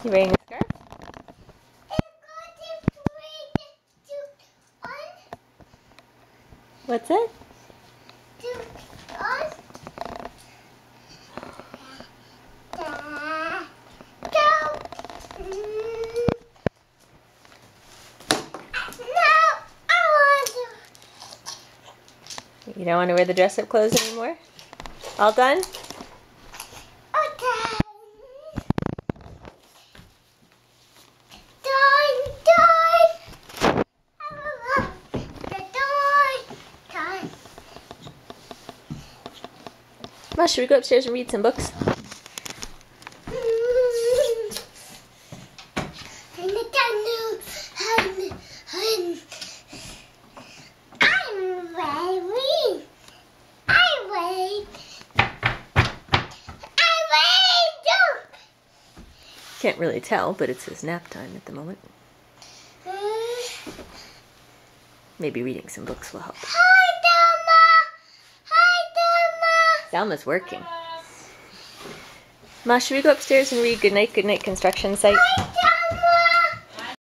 You wearing a scarf? What's it? You don't want to wear the dress-up clothes anymore? All done? Ma, should we go upstairs and read some books? Can't really tell, but it's his nap time at the moment. Maybe reading some books will help. Hi, Dama! Dalma's working. Ma, should we go upstairs and read Good Night Construction Site?